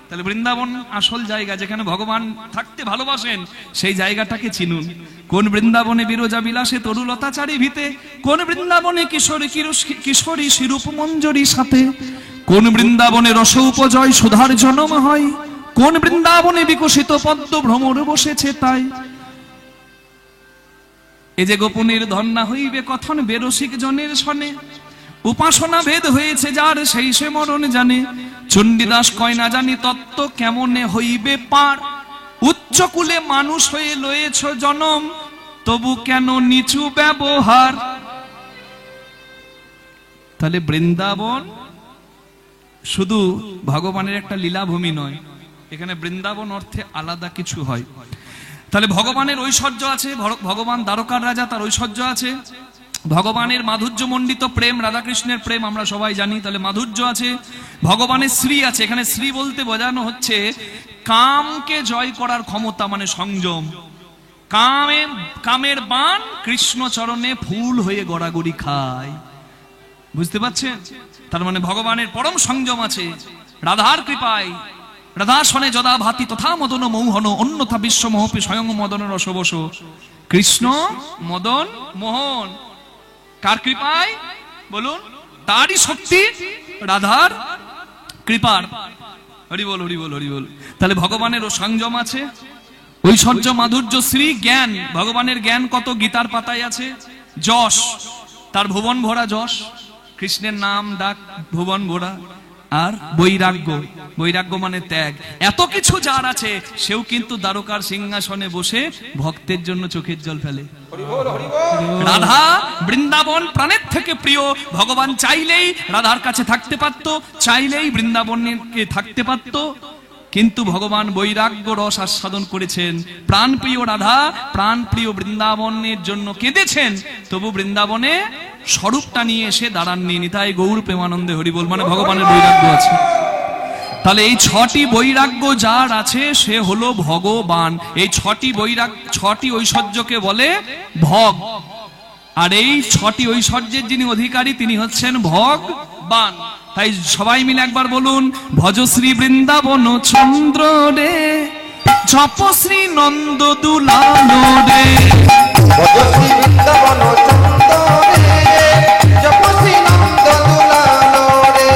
তাহলে বৃন্দাবন আসল জায়গা, যেখানে ভগবান থাকতে ভালোবাসেন, সেই জায়গাটাকে চিনুন। কোন বৃন্দাবনে বিরজা বিলাসে তরুলতাচারী ভিতে, কোন বৃন্দাবনে কিশোরী কিশোরী শিরূপ মঞ্জরি সাথে, কোন বৃন্দাবনে রস উপজয় সুধার জন্ম হয়, কোন বৃন্দাবনে বিকশিত পদ্ম ভ্রমর বসেছে তাই। এ যে গোপনের ধন্যা হইবে কথন বেরসিক জনের সনে, উপাসনা ভেদ হয়েছে যার সেই সে মরণ জানে। চণ্ডীদাস কয় না জানি তত্ত্ব কেমনে হইবে পার, উচ্চ কুলে মানুষ হয়ে লয়েছ জনম, তবু কেন নিচু ব্যবহার। তাহলে বৃন্দাবন শুধু ভগবানের একটা লীলাভূমি নয়, এখানে বৃন্দাবন অর্থে আলাদা কিছু হয়। তাহলে ভগবানের ঐশ্বর্য আছে, ভগবান দ্বারকার রাজা, তার ঐশ্বর্য আছে। ভগবানের মাধুর্য মণ্ডিত প্রেম, রাধাকৃষ্ণের প্রেম আমরা সবাই জানি, তাহলে মাধুর্য আছে। ভগবানের শ্রী আছে। এখানে শ্রী বলতে বোঝানো হচ্ছে কামকে জয় করার ক্ষমতা, মানে সংযম। কামের বাণ কৃষ্ণ চরণে ফুল হয়ে গড়াগড়ি খায়, বুঝতে পারছেন? তার মানে ভগবানের পরম সংযম আছে। রাধার কৃপায়, রাধাসনে যদা ভাতি তথা মদন মৌহন, অন্যথা বিশ্ব মহপি স্বয়ং মদন রসবস। কৃষ্ণ মদন মোহন কার কৃপায় বলুন? তারই শক্তি, রাধার কৃপার। হরি বল হরি বল হরি বল। তাহলে ভগবানেরও সংযম আছে, ঐশ্বর্য, মাধুর্য, শ্রী, জ্ঞান। ভগবানের জ্ঞান কত গীতার পাতায় আছে। যশ, তার ভুবন ভরা যশ, কৃষ্ণের নাম ডাক ভুবন ভরা। আর বৈরাগ্য, বৈরাগ্য মানে ত্যাগ। এত কিছু যার আছে, সেও কিন্তু দ্বারকার সিংহাসনে বসে ভক্তের জন্য চোখের জল ফেলে। রাধা বৃন্দাবন প্রাণের থেকে প্রিয়। ভগবান চাইলেই রাধার কাছে থাকতে পারত, চাইলেই বৃন্দাবনে থাকতে পারত, কিন্তু ভগবান বৈরাগ্য রস আস্বাদন করেছেন। প্রাণ প্রিয় রাধা, প্রাণ প্রিয় বৃন্দাবনের জন্য কেঁদেছেন, তবু বৃন্দাবনে স্বরূপটা নিয়ে এসে দাঁড়াননি। নিতাই গৌর প্রেমানন্দে হরি বল। মানে ভগবানের বৈরাগ্য আছে। তাহলে এই 6টি বৈরাগ্য যার আছে সে হলো ভগবান। এই 6টি ঐশ্বর্যকে বলে ভগ। আর এই 6টি ঐশ্বর্যের যিনি অধিকারী তিনি হচ্ছেন ভগবান। তাই সবাই মিলে একবার বলুন, ভজশ্রী বৃন্দাবন চন্দ্র রে, জপশ্রী নন্দ দুলালো রে। ভজশ্রী বৃন্দাবন চন্দ্র রে, জপশ্রী নন্দ দুলালো রে।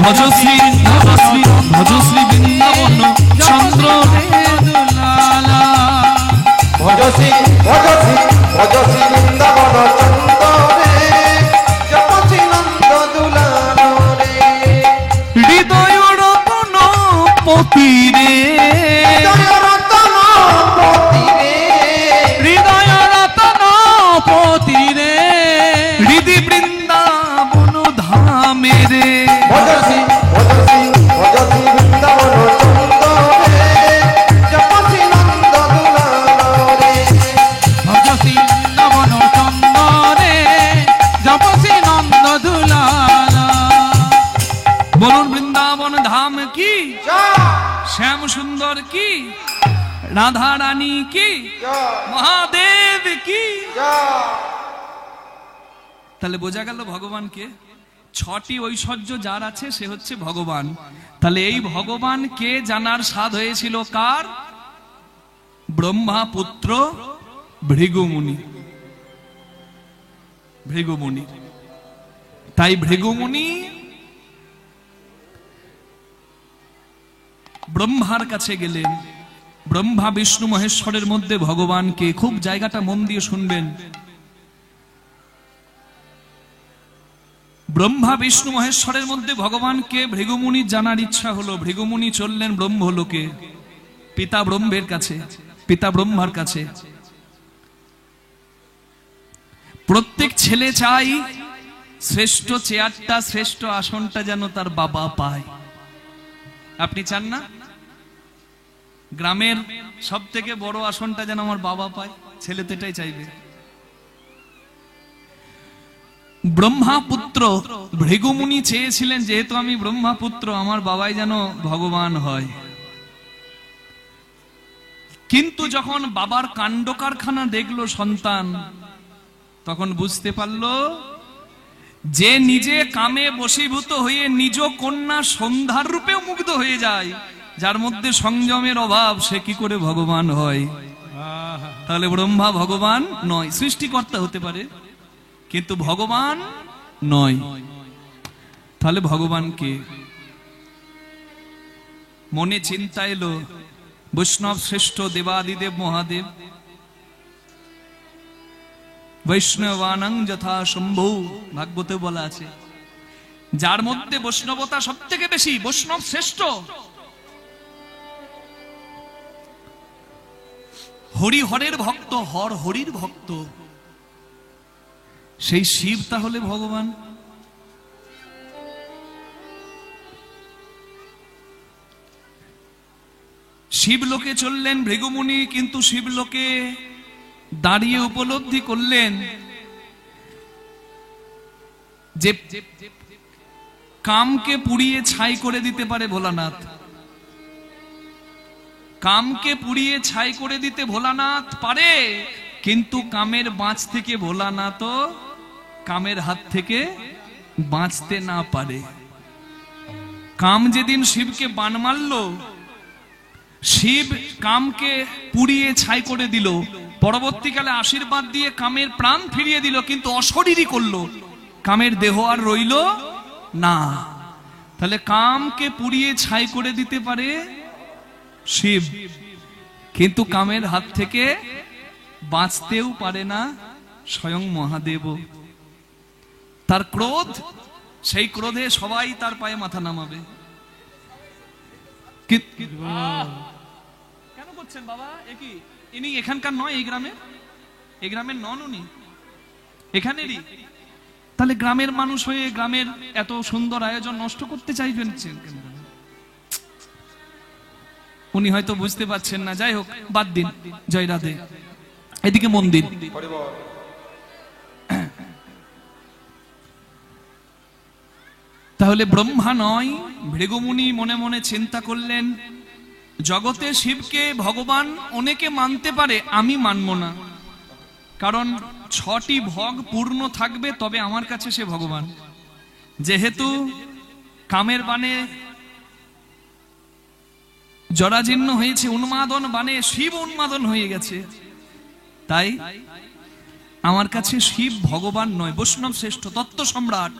ভজশ্রী ভজশ্রী বৃন্দাবন চন্দ্র রে দুলালা। ভজশ্রী ভজশ্রী ভজশ্রী বৃন্দাবন চন্দ্র রে, জপশ্রী নন্দ দুলালো রে। হৃদয় রতন পতি রে, হৃদয় রতন পতি রে, হৃদয় রতন পতি রে। রাধা রানী কি, জয় মহাদেব কি। জয়। তাহলে বোঝা গেল ভগবানকে, ছটি ঐশ্বর্য যার আছে সে হচ্ছে ভগবান। তাহলে এই ভগবানকে জানার স্বাদ হয়েছিল কার? ব্রহ্মা পুত্র ভৃগুমুনি। ভৃগুমুনি, তাই ভৃগুমুনি ব্রহ্মার কাছে গেলেন। ব্রহ্মা বিষ্ণু মহেশ্বরের মধ্যে ভগবানকে, খুব জায়গাটা মন দিয়ে শুনবেন, ব্রহ্মা বিষ্ণু মহেশ্বরের মধ্যে ভগবানকে ভৃগুমুনি জানার ইচ্ছা হলো। ভৃগুমুনি চললেন ব্রহ্মলোকে, পিতা ব্রহ্মের কাছে, পিতা ব্রহ্মার কাছে। প্রত্যেক ছেলে চাই শ্রেষ্ঠ চেয়ারটা, শ্রেষ্ঠ আসনটা যেন তার বাবা পায়। আপনি চান না গ্রামের সব থেকে বড় আসনটা যেন আমার বাবা পায়? ছেলে তো এটাই চাইবে। ব্রহ্মাপুত্র ভৃগুমুনি চেয়েছিলেন, যেহেতু আমি ব্রহ্মাপুত্র, আমার বাবাই যেন ভগবান হয়। কিন্তু যখন বাবার কাণ্ড কারখানা দেখলো সন্তান, তখন বুঝতে পারলো যে নিজে কামে বশীভূত হয়ে নিজ কন্যা সন্ধ্যার রূপেও মুগ্ধ হয়ে যায়, যার মধ্যে সংযমের অভাব, সে কি করে ভগবান হয়? তাহলে ব্রহ্মা ভগবান নয়, সৃষ্টিকর্তা হতে পারে কিন্তু ভগবান নয়। তাহলে ভগবান কে? মনে চিন্তা এলো, বৈষ্ণব শ্রেষ্ঠ দেবাদিদেব মহাদেব, বৈষ্ণবানাং যথা শম্ভু, ভাগবতে বলা আছে, যার মধ্যে বৈষ্ণবতা সব থেকে বেশি, বৈষ্ণব শ্রেষ্ঠ। হরি হরের ভক্ত, হর হরির ভক্ত, সেই শিব তাহলে ভগবান। শিবলোকে চললেন ভৃগুমুনি, কিন্তু শিবলোকে দাঁড়িয়ে উপলব্ধি করলেন যে কামকে পুড়িয়ে ছাই করে দিতে পারে ভোলানাথ। কামকে পুড়িয়ে ছাই করে দিতে ভোলানাথ পারে, কিন্তু কামের বাঁচ থেকে ভোলানাথ কামের হাত থেকে বাঁচতে না পারে। কাম যেদিন শিবকে বান মারল, শিব কামকে পুড়িয়ে ছাই করে দিল, পরবর্তীকালে আশীর্বাদ দিয়ে কামের প্রাণ ফিরিয়ে দিল, কিন্তু অশরীরই করলো, কামের দেহ আর রইল না। তাহলে কামকে পুড়িয়ে ছাই করে দিতে পারে শিব, কিন্তু কামের হাত থেকে বাঁচতেও পারে না স্বয়ং মহাদেব। তার ক্রোধ, সেই ক্রোধে সবাই তার পায়ে মাথা নামাবে। কেন করছেন বাবা? একই ইনি এখানকার নয়, এই গ্রামের, এই গ্রামের নন উনি, এখানেরই। তাহলে গ্রামের মানুষ হয়ে গ্রামের এত সুন্দর আয়োজন নষ্ট করতে চাইবেন কেন? উনি হয়তো বুঝতে পারছেন না। যাই হোক, বাদ দিন, জয় রাধে। এদিকে মন দিন। তাহলে ব্রহ্মা নয়, ভৃগুমুনি মনে মনে চিন্তা করলেন, জগতে শিবকে ভগবান অনেকে মানতে পারে, আমি মানব না, কারণ 6টি ভোগ পূর্ণ থাকবে তবে আমার কাছে সে ভগবান। যেহেতু কামের বানে জরাজীর্ণ হয়েছে, উন্মাদন বানে শিব উন্মাদন হয়ে গেছে, তাই আমার কাছে শিব ভগবান নয়, বৈষ্ণব শ্রেষ্ঠ, তত্ত্ব সম্রাট।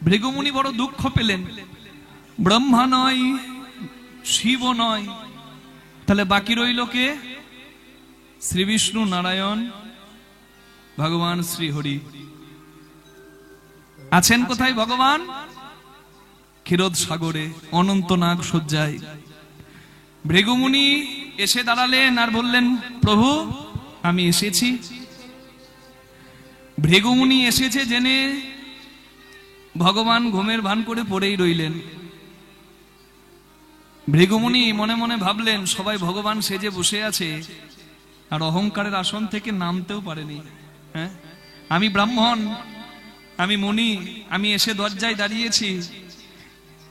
ভৃগুমুনি বড় দুঃখ পেলেন, ব্রহ্মা নয়, শিব নয়, তাহলে বাকি রইল কে? শ্রী বিষ্ণু নারায়ণ ভগবান শ্রী হরি। আছেন কোথায় ভগবান? ক্ষীরোদ সাগরে, অনন্ত নাগ শয্যায়। ভৃগুমুনি এসে দাঁড়ালেন আর বললেন, প্রভু আমি এসেছি। ভৃগুমুনি এসেছে জেনে ভগবান ঘুমের ভান করে পড়েই রইলেন। ভৃগুমুনি মনে মনে ভাবলেন, সবাই ভগবান সেজে বসে আছে আর অহংকারের আসন থেকে নামতেও পারেনি। হ্যাঁ, আমি ব্রাহ্মণ, আমি মুনি, আমি এসে দরজায় দাঁড়িয়েছি,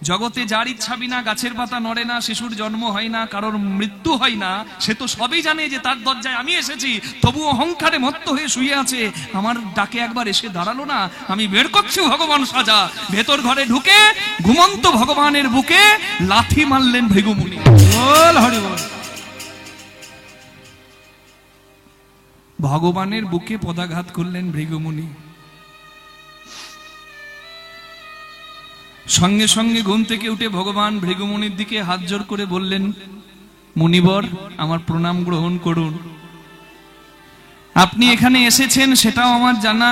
জগতে যার ইচ্ছা বিনা গাছের পাতা নড়ে না, শিশুর জন্ম হয় না, কারোর মৃত্যু হয় না, সে তো সবই জানে যে তার দরজায় আমি এসেছি, তবু অহংকারে মত্ত হয়ে শুয়ে আছে। আমার ডাকে একবার এসে দাঁড়ালো না, আমি বের করছি ভগবান সাজা। ভেতর ঘরে ঢুকে ঘুমন্ত ভগবানের বুকে লাথি মারলেন ভৃগুমুনি। বল হরি বল। ভগবানের বুকে পদাঘাত করলেন ভৃগুমুনি। সঙ্গে সঙ্গে ঘুম থেকে উঠে ভগবান ভৃগুমুনির দিকে হাত জোর করে বললেন, মুনিবর, আমার প্রণাম গ্রহণ করুন। আপনি এখানে এসেছেন সেটাও আমার জানা,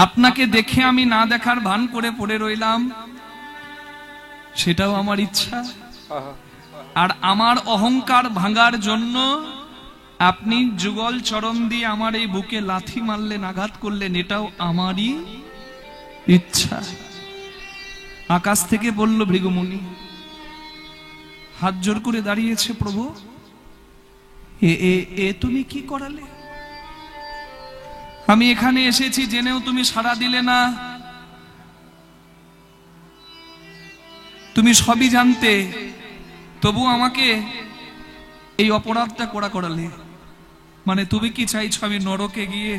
আপনাকে দেখে আমি না দেখার ভান করে পড়ে রইলাম সেটাও আমার ইচ্ছা। আর আমার অহংকার ভাঙার জন্য আপনি যুগল চরণ দিয়ে আমার এই বুকে লাথি মারলেন, আঘাত করলেন, এটাও আমারই ইচ্ছা। আকাশ থেকে বলল ভৃগুমুনি, হাত জোর করে দাঁড়িয়েছে, প্রভু এ তুমি কি করালে? আমি এখানে এসেছি জেনেও তুমি সাড়া দিলে না। তুমি সবই জানতে, তবু আমাকে এই অপরাধটা করালে। মানে তুমি কি চাইছো আমি নরকে গিয়ে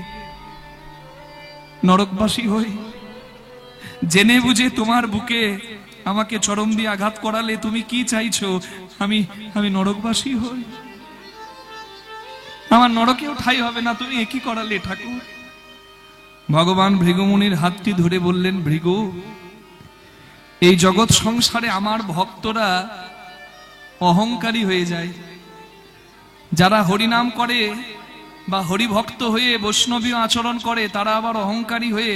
নরকবাসী হই? জেনে বুঝে তোমার বুকে আমাকে চরম দিয়ে আঘাত করালে, তুমি কি চাইছো আমি নরকবাসী হই? আমার নরকেও ঠাঁই হবে না, তুমি একই করালে ঠাকুর। ভগবান ভৃগুমুনির হাতটি ধরে বললেন, ভৃগু, এই জগৎ সংসারে আমার ভক্তরা অহংকারী হয়ে যায়। যারা হরিনাম করে বা হরিভক্ত হয়ে বৈষ্ণবীয় আচরণ করে, তারা আবার অহংকারী হয়ে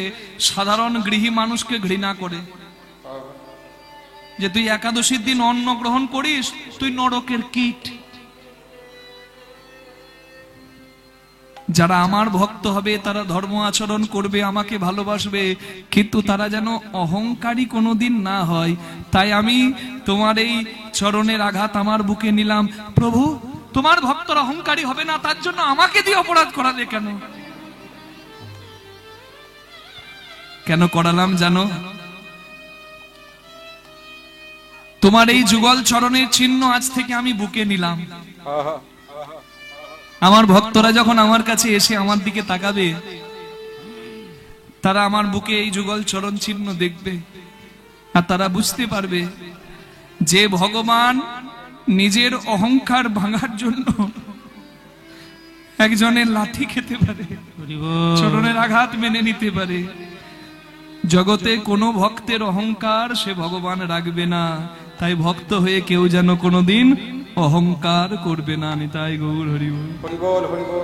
সাধারণ গৃহী মানুষকে ঘৃণা করে। যে তুই একাদশীর দিন অন্ন গ্রহণ করিস, তুই নরকের কীট। যারা আমার ভক্ত হবে তারা ধর্ম আচরণ করবে, আমাকে ভালোবাসবে, কিন্তু তারা যেন অহংকারী কোনোদিন না হয়। তাই আমি তোমার এই চরণের আঘাত আমার বুকে নিলাম। প্রভু, তোমার ভক্তরা অহংকারী হবে না, তার জন্য আমাকে দিয়ে অপরাধ করালে কেন? কেন করালাম জানো? তোমার এই যুগল চরণের চিহ্ন আজ থেকে আমি বুকে নিলাম। আমার ভক্তরা যখন আমার কাছে এসে আমার দিকে তাকাবে, তারা আমার বুকে এই যুগল চরণ চিহ্ন দেখবে, আর তারা বুঝতে পারবে যে ভগবান নিজের অহংকার ভাঙার জন্য একজনের লাথি খেতে পারে, চরণের আঘাত মেনে নিতে পারে। জগতে কোনো ভক্তের অহংকার সে ভগবান রাখবে না। তাই ভক্ত হয়ে কেউ যেন কোনোদিন অহংকার করবে না। নিতাই গৌর হরি বল।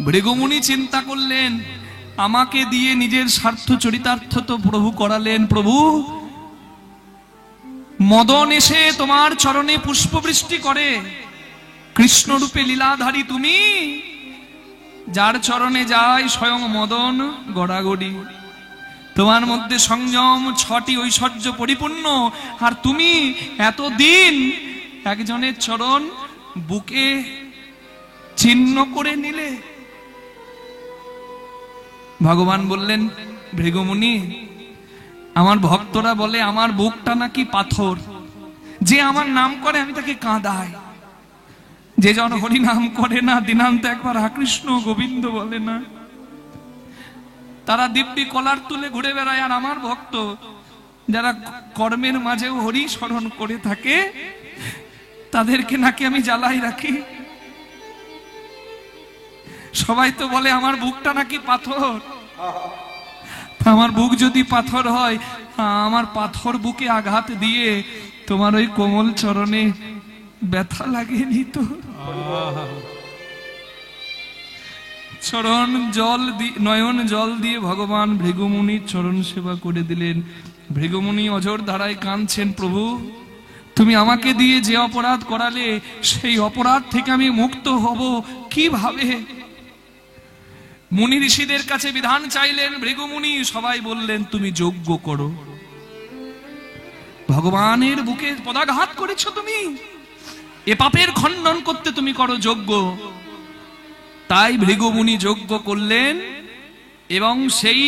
ভৃগুমুনি চিন্তা করলেন, আমাকে দিয়ে নিজের স্বার্থ চরিতার্থ তো প্রভু করালেন। প্রভু, মদন এসে তোমার চরণে পুষ্পবৃষ্টি করে, কৃষ্ণ রূপে লীলাধারী তুমি, যার চরণে যায় স্বয়ং মদন গড়াগড়ি। তোমার মধ্যে সংযম, 6টি ঐশ্বর্য পরিপূর্ণ, আর তুমি এতদিন একজনের চরণ বুকে চিহ্ন করে নিলে। ভগবান বললেন, ভৃগুমুনি, আমার ভক্তরা বলে আমার বুকটা নাকি পাথর। যে আমার নাম করে আমি তাকে কাঁদাই। যে জন হরি নাম করে না, দিনান্ত একবার কৃষ্ণ গোবিন্দ বলে না, তারা দিব্যি কলার তুলে ঘুরে বেড়ায়। আর আমার ভক্ত যারা কর্মের মাঝেও হরি স্মরণ করে থাকে, তাদেরকে নাকি আমি জ্বালাই রাখি। সবাই তো বলে আমার বুকটা নাকি পাথর। আমার বুক যদি পাথর হয়, আমার পাথর বুকে আঘাত দিয়ে তোমার ওই কোমল চরণে ব্যথা লাগেনি তো? চরণ জল নয়ন জল দিয়ে ভগবান ভৃগুমুনির চরণ সেবা করে দিলেন। ভৃগুমুনি অঝোর ধারায় কাঁদছেন, প্রভু, তুমি আমাকে দিয়ে যে অপরাধ করালে, সেই অপরাধ থেকে আমি মুক্ত হব কিভাবে? মুনি ঋষিদের কাছে বিধান চাইলেন ভৃগুমুনি। সবাই বললেন, তুমি যজ্ঞ করো। ভগবানের বুকে পদাঘাত করেছো তুমি, এ পাপের খণ্ডন করতে তুমি করো যজ্ঞ। তাই ভৃগুমুনি যজ্ঞ করলেন, এবং সেই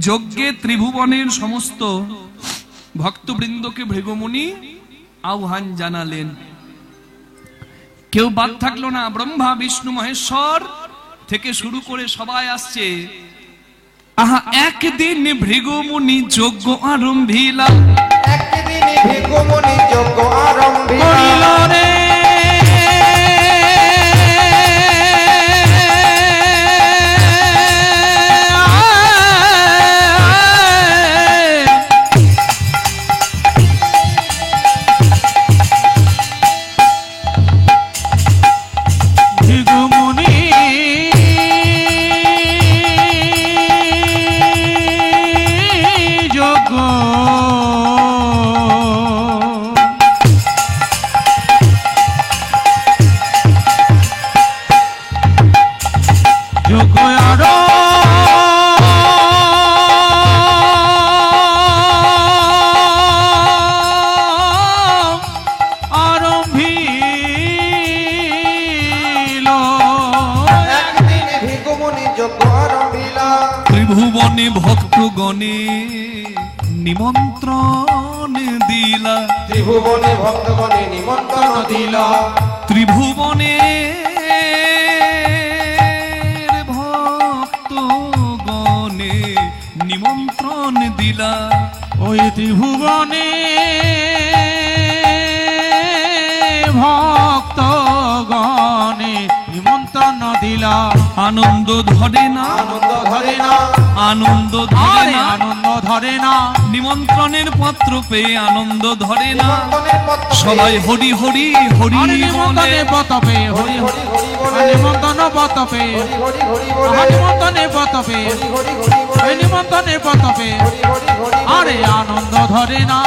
যজ্ঞে ত্রিভুবনের সমস্ত ভক্তবৃন্দকে ভৃগুমুনি আহ্বান জানালেন। কেউ বাদ থাকলো না, ব্রহ্মা বিষ্ণু মহেশ্বর থেকে শুরু করে সবাই আসছে। আহা একদিন ভৃগুমুনি যজ্ঞ আরম্ভিলা, একদিন ভিক্ষুমুনি যজ্ঞ আরম্ভিলা। করিল রে ভৃগুমুনি যজ্ঞ যজ্ঞ আরম্ভিল। একদিন ভিক্ষুমুনি যজ্ঞ আরম্ভিলা। ত্রিভুবনে ভক্তগণে নিমন্ত্রণ দিলা, ত্রিভুবনে ভক্তগণে নিমন্ত্রণ দিলা। ত্রিভুবনে ভক্তগণে নিমন্ত্রণ দিলা। ওই ত্রিভুবনে ভক্তগণে নিমন্ত্রণ দিলা। আনন্দ ধরে না, আনন্দ ধরে না, আনন্দ ধরে আরে না, আনন্দ ধরে না। নিমন্ত্রণের পত্র পেয়ে আনন্দ ধরে না। নিমন্ত্রণের পত্র পেয়ে সবাই হরি হরি হরি আরে বলে, নিমন্ত্রণে পতপে হরি হরি হরি বলে, হরি নিমন্ত্রণ পতপে হরি হরি হরি বলে, নিমন্ত্রণে পতপে হরি হরি হরি বলে, নিমন্ত্রণে পতপে হরি হরি হরি বলে। আরে আনন্দ ধরে না।